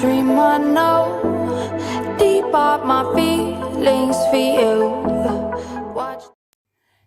dream I know, deep up my feelings for you. Watch.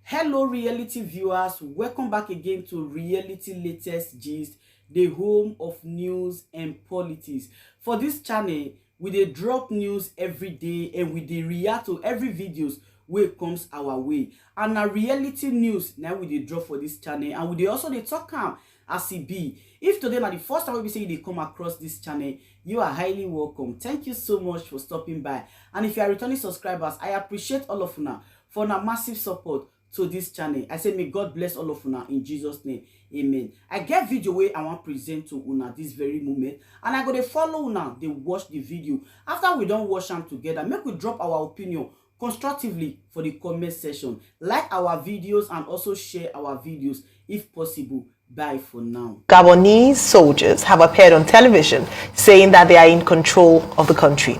Hello reality viewers, welcome back again to Reality Latest Gist, the home of news and politics. For this channel, we dey drop news every day and we dey react to every videos wey comes our way. And na reality news now we dey drop for this channel, and we dey also dey talk am as e be. If today na the first time we say you dey come across this channel, you are highly welcome. Thank you so much for stopping by. And if you are returning subscribers, I appreciate all of una for una massive support to this channel. I say may God bless all of una in Jesus name, amen. I get video wey I want present to una this very moment, and I go dey follow una dey watch the video. After we don watch am together, make we drop our opinion constructively for the comment section. Like our videos and also share our videos if possible. Bye for now. Gabonese soldiers have appeared on television saying that they are in control of the country.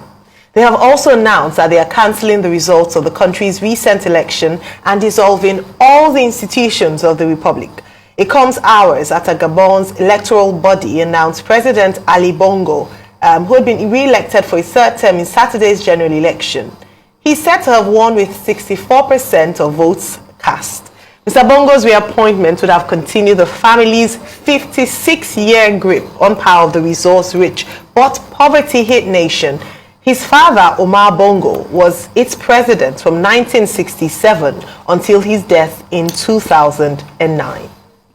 They have also announced that they are cancelling the results of the country's recent election and dissolving all the institutions of the republic. It comes hours after Gabon's electoral body announced President Ali Bongo, who had been re-elected for his third term in Saturday's general election. He's said to have won with 64% of votes cast. Mr. Bongo's reappointment would have continued the family's 56-year grip on power of the resource-rich but poverty-hit nation. His father, Omar Bongo, was its president from 1967 until his death in 2009.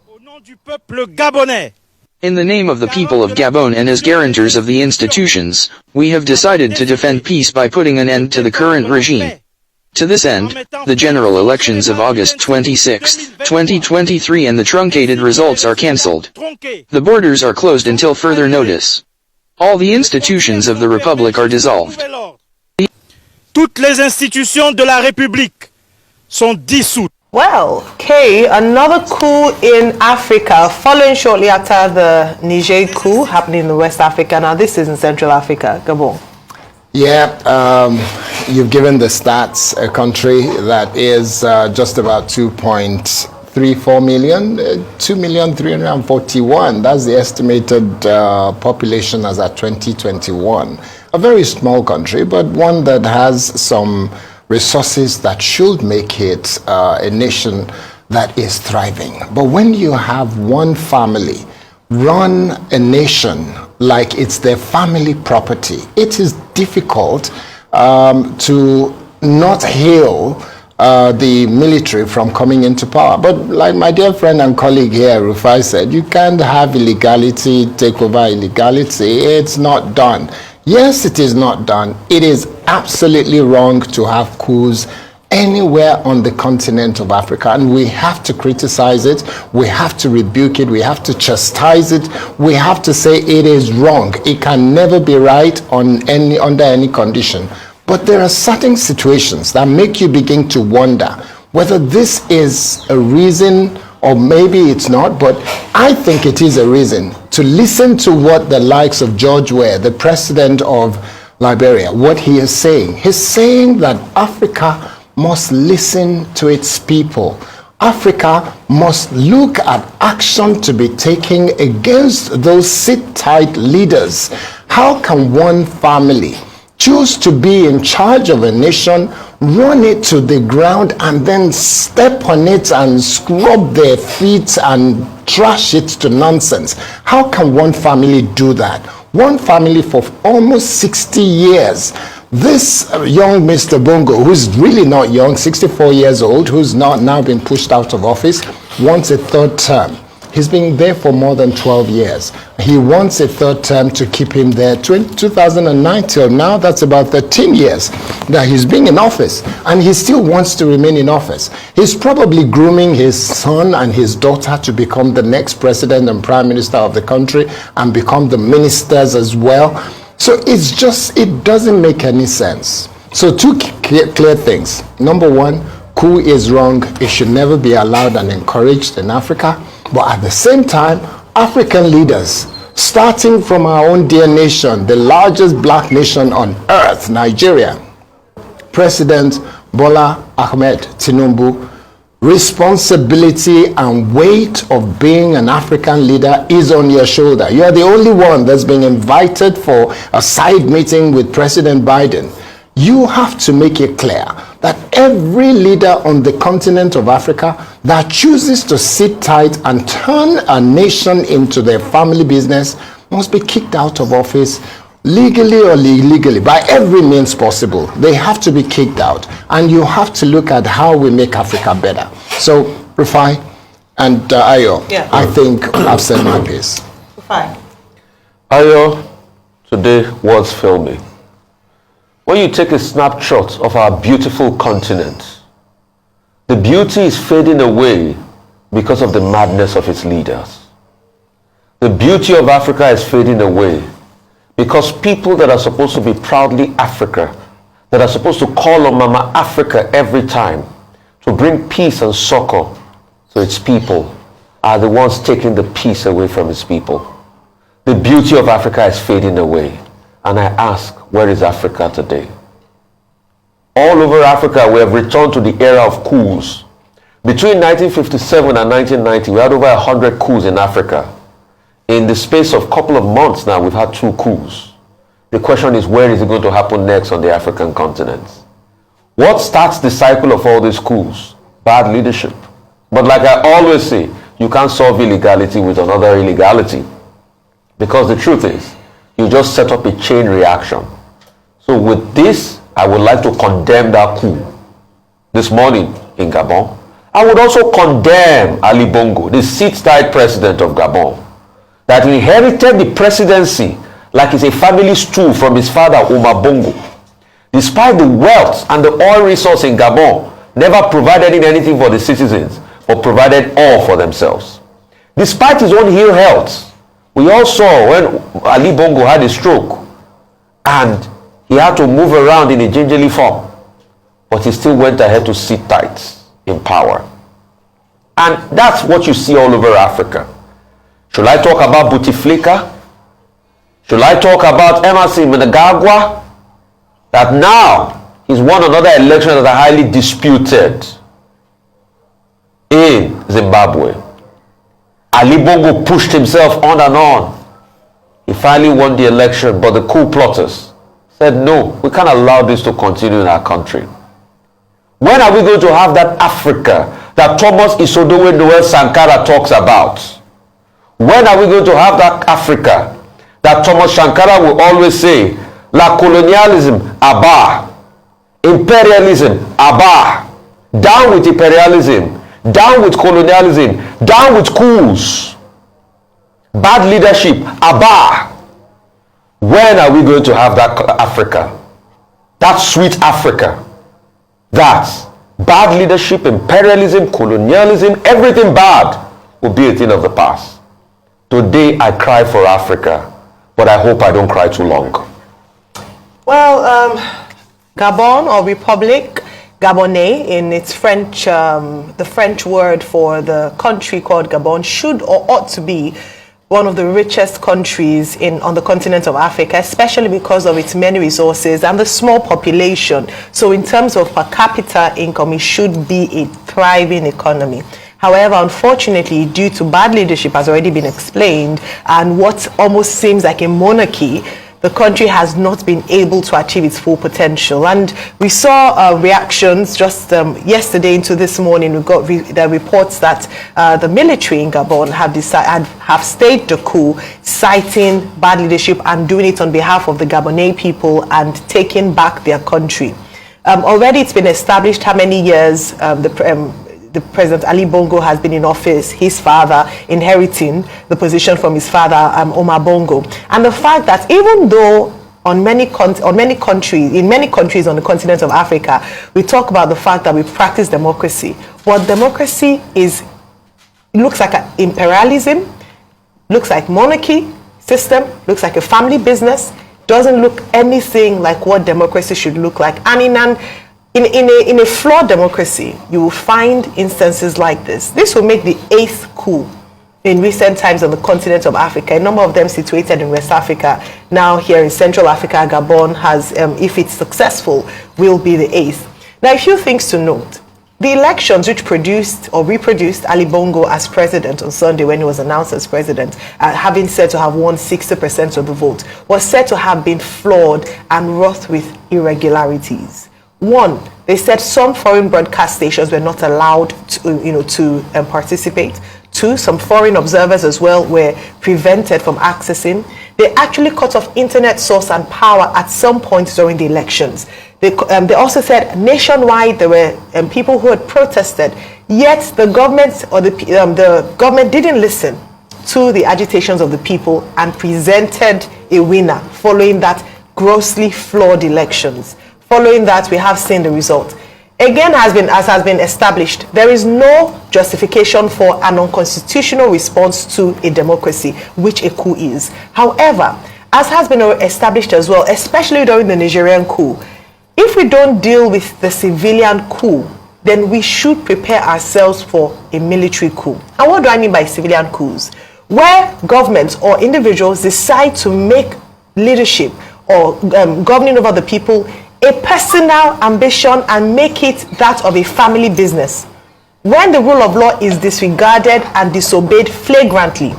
Au nom du peuple gabonais. In the name of the people of Gabon and as guarantors of the institutions, we have decided to defend peace by putting an end to the current regime. To this end, the general elections of August 26, 2023 and the truncated results are cancelled. The borders are closed until further notice. All the institutions of the Republic are dissolved. Toutes les institutions de la République sont dissoutes. Well, Kay, another coup in Africa, following shortly after the Niger coup happening in West Africa. Now, this is in Central Africa, Gabon. Yeah, you've given the stats, a country that is just about 2.34 million, 2,341,000. That's the estimated population as at 2021. A very small country, but one that has some resources that should make it a nation that is thriving. But when you have one family run a nation like it's their family property, it is difficult to not hail the military from coming into power. But like my dear friend and colleague here, Rufai, said, you can't have illegality take over illegality. It's not done. Yes, it is not done. It is absolutely wrong to have coups anywhere on the continent of Africa, and we have to criticize it, we have to rebuke it, we have to chastise it, we have to say it is wrong. It can never be right on under any condition. But there are certain situations that make you begin to wonder whether this is a reason, or maybe it's not, but I think it is a reason to listen to what the likes of George Weah, the president of Liberia, what he is saying. He's saying that Africa must listen to its people. Africa must look at action to be taken against those sit-tight leaders. How can one family choose to be in charge of a nation, run it to the ground, and then step on it and scrub their feet and trash it to nonsense? How can one family do that? One family for almost 60 years. This young Mr. Bongo, who's really not young, 64 years old, who's not now been pushed out of office, wants a third term. He's been there for more than 12 years. He wants a third term to keep him there. 2009 till now, that's about 13 years that he's been in office, and he still wants to remain in office. He's probably grooming his son and his daughter to become the next president and prime minister of the country and become the ministers as well. So it's just, it doesn't make any sense. So two clear things. Number one, coup is wrong. It should never be allowed and encouraged in Africa. But at the same time, African leaders, starting from our own dear nation, the largest black nation on earth, Nigeria, President Bola Ahmed Tinubu responsibility and weight of being an African leader is on your shoulder. You are the only one that's been invited for a side meeting with President Biden. You have to make it clear that every leader on the continent of Africa that chooses to sit tight and turn a nation into their family business must be kicked out of office, legally or illegally, by every means possible. They have to be kicked out. And you have to look at how we make Africa better. So, Rufai and Ayo, I think I've said my piece. Rufai. Ayo, today words fail me. When you take a snapshot of our beautiful continent, the beauty is fading away because of the madness of its leaders. The beauty of Africa is fading away because people that are supposed to be proudly Africa, that are supposed to call on Mama Africa every time to bring peace and succor to its people, are the ones taking the peace away from its people. The beauty of Africa is fading away. And I ask, where is Africa today? All over Africa, we have returned to the era of coups. Between 1957 and 1990, we had over 100 coups in Africa. In the space of a couple of months now, we've had 2 coups. The question is, where is it going to happen next on the African continent? What starts the cycle of all these coups? Bad leadership. But like I always say, you can't solve illegality with another illegality. Because the truth is, you just set up a chain reaction. So with this, I would like to condemn that coup this morning in Gabon. I would also condemn Ali Bongo, the sit-tight president of Gabon, that inherited the presidency like it's a family stew from his father, Omar Bongo. Despite the wealth and the oil resource in Gabon, never provided anything for the citizens, but provided all for themselves. Despite his own ill health, we all saw when Ali Bongo had a stroke and he had to move around in a gingerly form, but he still went ahead to sit tight in power. And that's what you see all over Africa. Should I talk about Bouteflika? Should I talk about Emerson Mnangagwa? That now he's won another election that are highly disputed in Zimbabwe. Ali Bongo pushed himself on and on. He finally won the election, but the coup plotters said, no, we can't allow this to continue in our country. When are we going to have that Africa that Thomas Isodowe Noel Sankara talks about? When are we going to have that Africa that Thomas Sankara will always say, la colonialism, abar, imperialism, abar, down with imperialism, down with colonialism, down with coups, bad leadership, abar. When are we going to have that Africa? That sweet Africa. That bad leadership, imperialism, colonialism, everything bad will be a thing of the past. Today I cry for Africa, but I hope I don't cry too long. Well, Gabon or Republic, Gabonais in its French, the French word for the country called Gabon, should or ought to be one of the richest countries on the continent of Africa, especially because of its many resources and the small population. So in terms of per capita income, it should be a thriving economy. However, unfortunately, due to bad leadership, has already been explained, and what almost seems like a monarchy, the country has not been able to achieve its full potential. And we saw reactions just yesterday into this morning. We got the reports that the military in Gabon have staged a coup, citing bad leadership and doing it on behalf of the Gabonese people and taking back their country. Already it's been established how many years the President Ali Bongo has been in office, his father inheriting the position from his father, Omar Bongo. And the fact that even though in many countries on the continent of Africa, we talk about the fact that we practice democracy, but democracy looks like an imperialism, looks like monarchy system, looks like a family business, doesn't look anything like what democracy should look like. And in a flawed democracy, you will find instances like this. This will make the 8th coup in recent times on the continent of Africa. A number of them situated in West Africa. Now here in Central Africa, Gabon has, if it's successful, will be the 8th. Now, a few things to note. The elections, which produced or reproduced Ali Bongo as president on Sunday when he was announced as president, having said to have won 60% of the vote, was said to have been flawed and wrought with irregularities. One, they said some foreign broadcast stations were not allowed to participate. Two, some foreign observers as well were prevented from accessing. They actually cut off internet source and power at some point during the elections. They also said nationwide there were people who had protested, yet the government or the government didn't listen to the agitations of the people and presented a winner following that grossly flawed elections. Following that, we have seen the result. Again, as has been established, there is no justification for an unconstitutional response to a democracy, which a coup is. However, as has been established as well, especially during the Nigerian coup, if we don't deal with the civilian coup, then we should prepare ourselves for a military coup. And what do I mean by civilian coups? Where governments or individuals decide to make leadership or governing over the people a personal ambition and make it that of a family business. When the rule of law is disregarded and disobeyed flagrantly,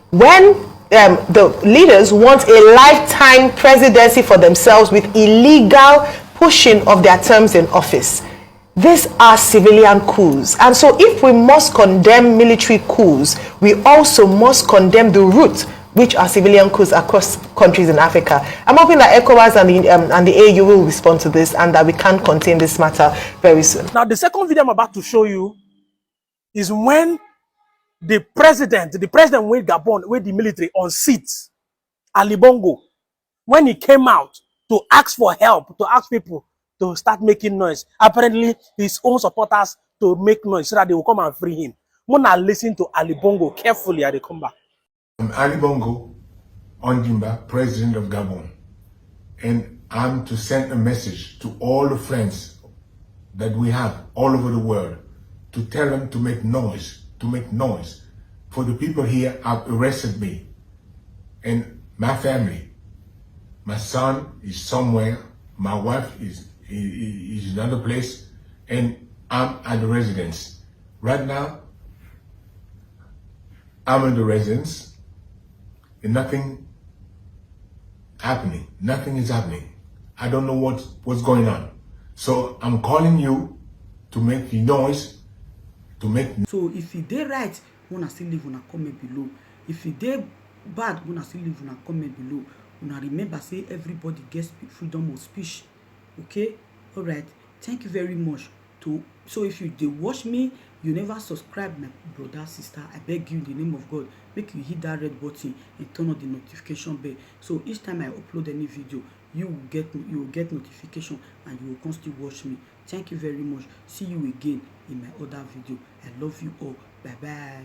when the leaders want a lifetime presidency for themselves with illegal pushing of their terms in office, these are civilian coups. And so if we must condemn military coups, we also must condemn the root, which are civilian coups across countries in Africa. I'm hoping that ECOWAS and the AU will respond to this and that we can contain this matter very soon. Now, the second video I'm about to show you is when the president with Gabon, with the military on seat, Ali Bongo, when he came out to ask for help, to ask people to start making noise, apparently his own supporters to make noise so that they will come and free him. Mona listen to Ali Bongo carefully as they come back. I'm Ali Bongo Ondimba, President of Gabon, and I'm to send a message to all the friends that we have all over the world to tell them to make noise, for the people here have arrested me and my family. My son is somewhere, my wife is in another place, and I'm at the residence. Right now, I'm in the residence. And nothing is happening. I don't know what's going on. So I'm calling you to make the noise, So if you did right, wanna still leave on a comment below. If you did bad, wanna still leave on a comment below. Wanna remember, say everybody gets freedom of speech. Okay? Alright. Thank you very much. So if you did watch me, you never subscribe, my brother, sister, I beg you in the name of God, make you hit that red button and turn on the notification bell. So each time I upload any video, you will get notification and you will constantly watch me. Thank you very much. See you again in my other video. I love you all. Bye bye.